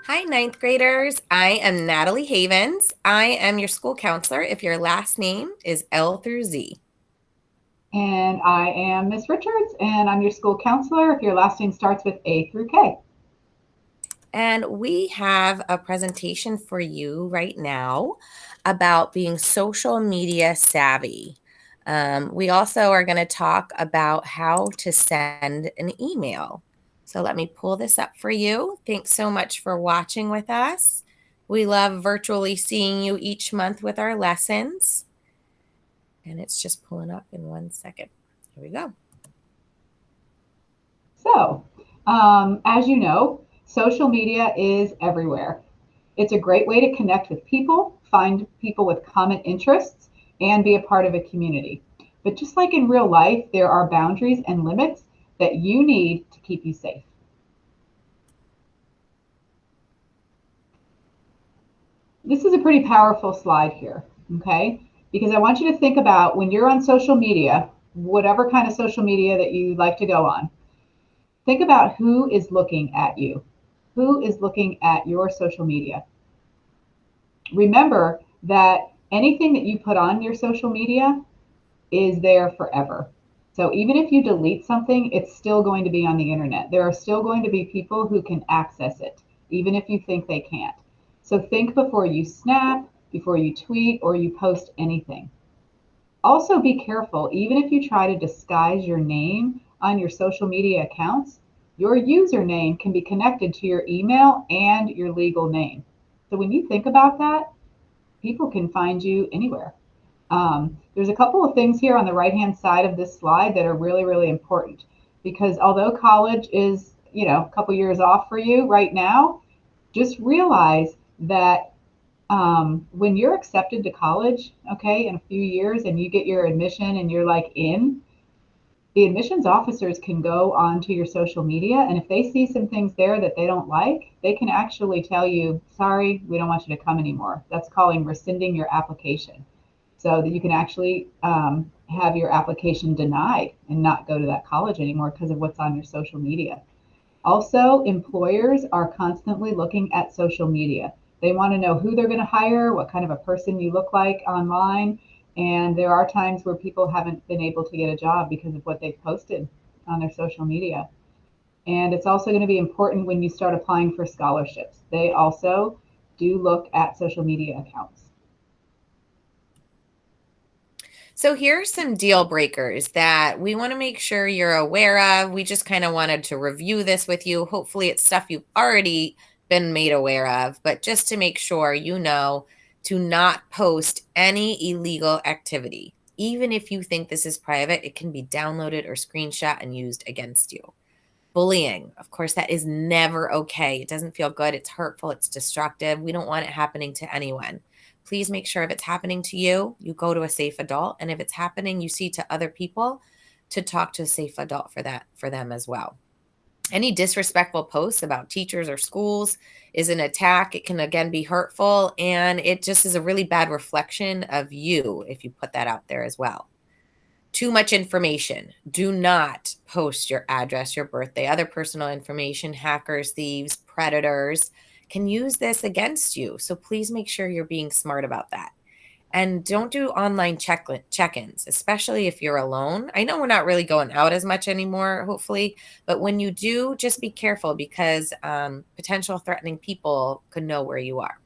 Hi, ninth graders. I am Natalie Havens. I am your school counselor if your last name is L through Z. And I am Miss Richards, and I'm your school counselor if your last name starts with A through K. And we have a presentation for you right now about being social media savvy. We also are going to talk about how to send an email. So let me pull this up for you. Thanks so much for watching with us. We love virtually seeing you each month with our lessons. And it's just pulling up in 1 second. Here we go. So, as you know, social media is everywhere. It's a great way to connect with people, find people with common interests, and be a part of a community. But just like in real life, there are boundaries and limits that you need to keep you safe. This is a pretty powerful slide here, okay? Because I want you to think about when you're on social media, whatever kind of social media that you like to go on, think about who is looking at you. Who is looking at your social media? Remember that anything that you put on your social media is there forever. So even if you delete something, it's still going to be on the internet. There are still going to be people who can access it, even if you think they can't. So think before you snap, before you tweet, or you post anything. Also, be careful, even if you try to disguise your name on your social media accounts, your username can be connected to your email and your legal name. So when you think about that, people can find you anywhere. There's a couple of things here on the right hand side of this slide that are really, really important because although college is, a couple years off for you right now, just realize that when you're accepted to college, okay, in a few years and you get your admission and you're like in, the admissions officers can go onto your social media and if they see some things there that they don't like, they can actually tell you, sorry, we don't want you to come anymore. That's calling rescinding your application so that you can actually have your application denied and not go to that college anymore because of what's on your social media. Also, employers are constantly looking at social media. They want to know who they're going to hire, what kind of a person you look like online, and there are times where people haven't been able to get a job because of what they've posted on their social media. And it's also going to be important when you start applying for scholarships. They also do look at social media accounts. So here's some deal breakers that we want to make sure you're aware of. We just kind of wanted to review this with you. Hopefully it's stuff you've already been made aware of, but just to make sure you know to not post any illegal activity. Even if you think this is private, it can be downloaded or screenshot and used against you. Bullying, of course, that is never okay. It doesn't feel good. It's hurtful. It's destructive. We don't want it happening to anyone. Please make sure if it's happening to you, you go to a safe adult. And if it's happening, you see to other people to talk to a safe adult for them as well. Any disrespectful posts about teachers or schools is an attack. It can again be hurtful. And it just is a really bad reflection of you if you put that out there as well. Too much information. Do not post your address, your birthday, other personal information. Hackers, thieves, predators can use this against you. So please make sure you're being smart about that. And don't do online check-ins, especially if you're alone. I know we're not really going out as much anymore, hopefully, but when you do, just be careful because potential threatening people could know where you are.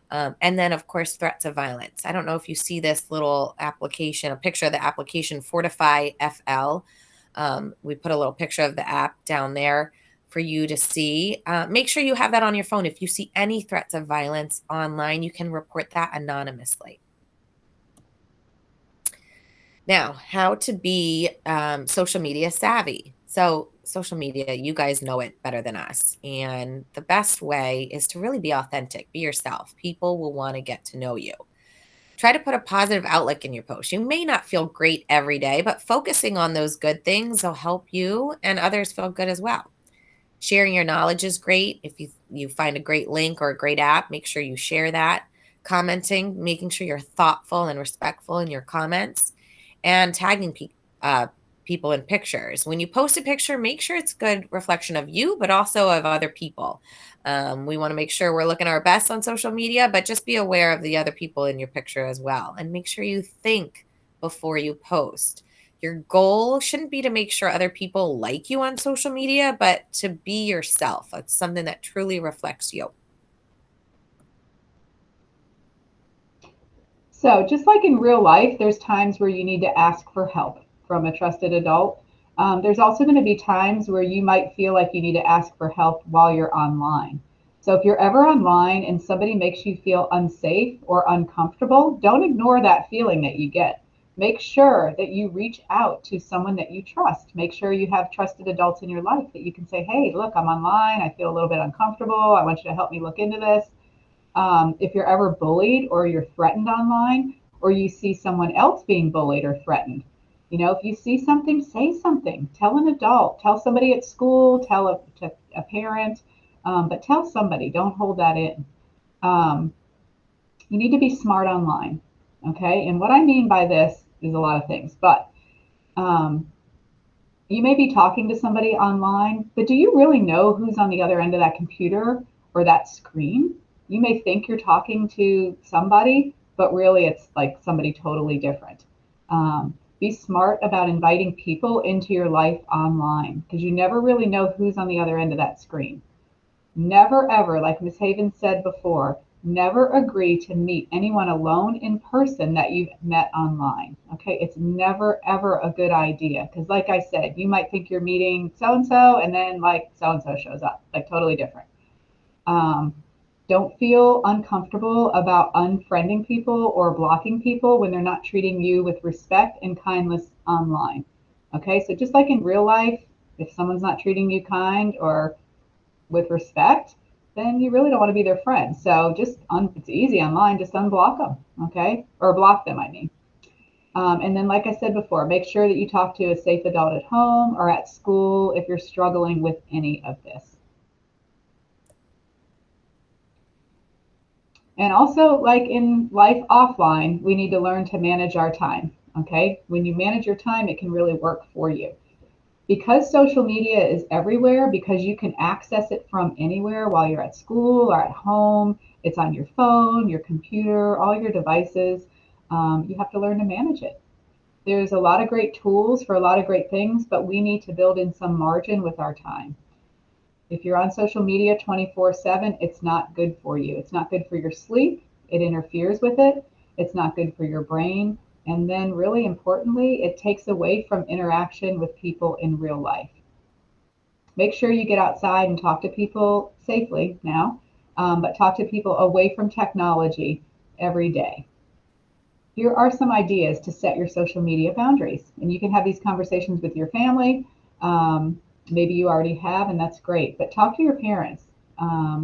And then, of course, threats of violence. I don't know if you see this little application, a picture of the application Fortify FL. We put a little picture of the app down there for you to see. Make sure you have that on your phone. If you see any threats of violence online, you can report that anonymously. Now, how to be social media savvy. So, social media, you guys know it better than us. And the best way is to really be authentic, be yourself. People will want to get to know you. Try to put a positive outlook in your post. You may not feel great every day, but focusing on those good things will help you and others feel good as well. Sharing your knowledge is great. If you find a great link or a great app, make sure you share that. Commenting, making sure you're thoughtful and respectful in your comments, and tagging people. people in pictures. When you post a picture, make sure it's a good reflection of you, but also of other people. We want to make sure we're looking our best on social media, but just be aware of the other people in your picture as well. And make sure you think before you post. Your goal shouldn't be to make sure other people like you on social media, but to be yourself. It's something that truly reflects you. So, just like in real life, there's times where you need to ask for help from a trusted adult. There's also going to be times where you might feel like you need to ask for help while you're online. So, if you're ever online and somebody makes you feel unsafe or uncomfortable, don't ignore that feeling that you get. Make sure that you reach out to someone that you trust. Make sure you have trusted adults in your life that you can say, hey, look, I'm online. I feel a little bit uncomfortable. I want you to help me look into this. If you're ever bullied or you're threatened online, or you see someone else being bullied or threatened, if you see something, say something. Tell an adult, tell somebody at school, tell a parent, but tell somebody. Don't hold that in. Um, you need to be smart online, okay? And what I mean by this is a lot of things, but um, you may be talking to somebody online, but do you really know who's on the other end of that computer or that screen? You may think you're talking to somebody, but really it's like somebody totally different. Be smart about inviting people into your life online because you never really know who's on the other end of that screen. Never ever, like Miss Haven said before, never agree to meet anyone alone in person that you've met online. Okay, it's never ever a good idea because, like I said, you might think you're meeting so and then like so and so shows up, like totally different. Um, don't feel uncomfortable about unfriending people or blocking people when they're not treating you with respect and kindness online. Okay, so just like in real life, if someone's not treating you kind or with respect, then you really don't want to be their friend. So it's easy online, just unblock them, okay? Or block them, I mean. And then, like I said before, make sure that you talk to a safe adult at home or at school if you're struggling with any of this. And also, like in life offline, we need to learn to manage our time, okay? When you manage your time, it can really work for you. Because social media is everywhere, because you can access it from anywhere while you're at school or at home, it's on your phone, your computer, all your devices. You have to learn to manage it. There's a lot of great tools for a lot of great things, but we need to build in some margin with our time. If you're on social media 24/7, it's not good for you. It's not good for your sleep. It interferes with it. It's not good for your brain. And then, really importantly, it takes away from interaction with people in real life. Make sure you get outside and talk to people safely now, but talk to people away from technology every day. Here are some ideas to set your social media boundaries. And you can have these conversations with your family. Um, Maybe you already have, and that's great. But talk to your parents.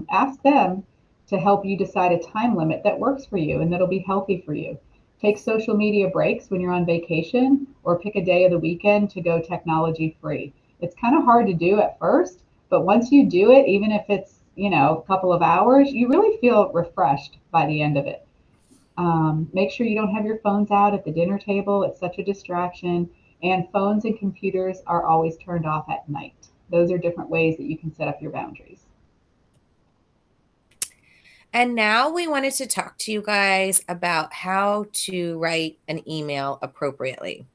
Ask them to help you decide a time limit that works for you and that'll be healthy for you. Take social media breaks when you're on vacation or pick a day of the weekend to go technology free. It's kind of hard to do at first, but once you do it, even if it's, a couple of hours, you really feel refreshed by the end of it. Make sure you don't have your phones out at the dinner table. It's such a distraction. And phones and computers are always turned off at night. Those are different ways that you can set up your boundaries. And now we wanted to talk to you guys about how to write an email appropriately.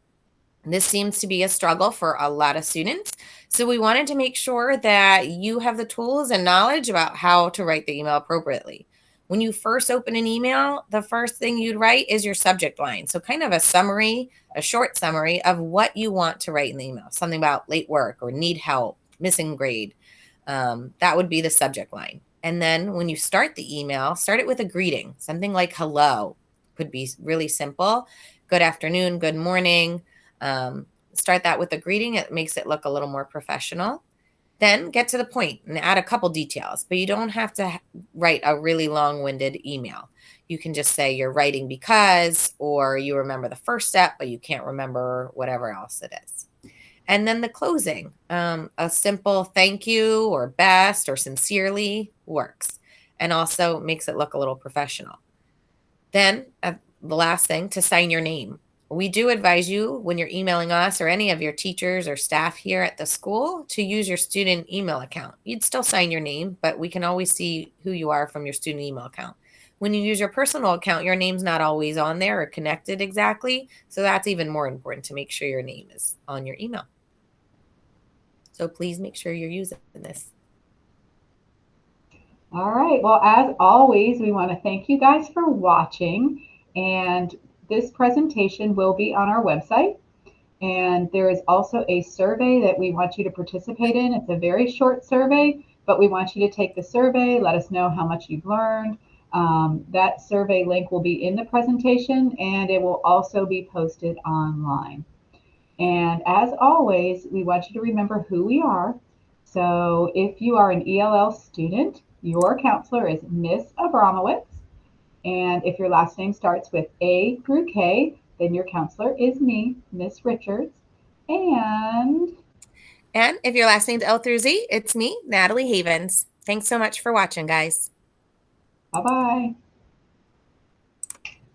This seems to be a struggle for a lot of students. So we wanted to make sure that you have the tools and knowledge about how to write the email appropriately. When you first open an email, the first thing you'd write is your subject line. So kind of a summary, a short summary of what you want to write in the email. Something about late work or need help, missing grade. That would be the subject line. And then when you start the email, start it with a greeting. Something like hello could be really simple. Good afternoon, good morning. Start that with a greeting. It makes it look a little more professional. Then get to the point and add a couple details, but you don't have to write a really long-winded email. You can just say you're writing because, or you remember the first step, but you can't remember whatever else it is. And then the closing, a simple thank you or best or sincerely works and also makes it look a little professional. Then the last thing, to sign your name We do advise you when you're emailing us or any of your teachers or staff here at the school to use your student email account. You'd still sign your name, but we can always see who you are from your student email account. When you use your personal account, your name's not always on there or connected exactly. So that's even more important to make sure your name is on your email. So please make sure you're using this. All right. Well, as always, we want to thank you guys for watching. And this presentation will be on our website. And there is also a survey that we want you to participate in. It's a very short survey, but we want you to take the survey, let us know how much you've learned. That survey link will be in the presentation and it will also be posted online. And as always, we want you to remember who we are. So if you are an ELL student, your counselor is Miss Abramowitz. And if your last name starts with A through K, then your counselor is me, Miss Richards. And And if your last name's L through Z, it's me, Natalie Havens. Thanks so much for watching, guys. bye bye.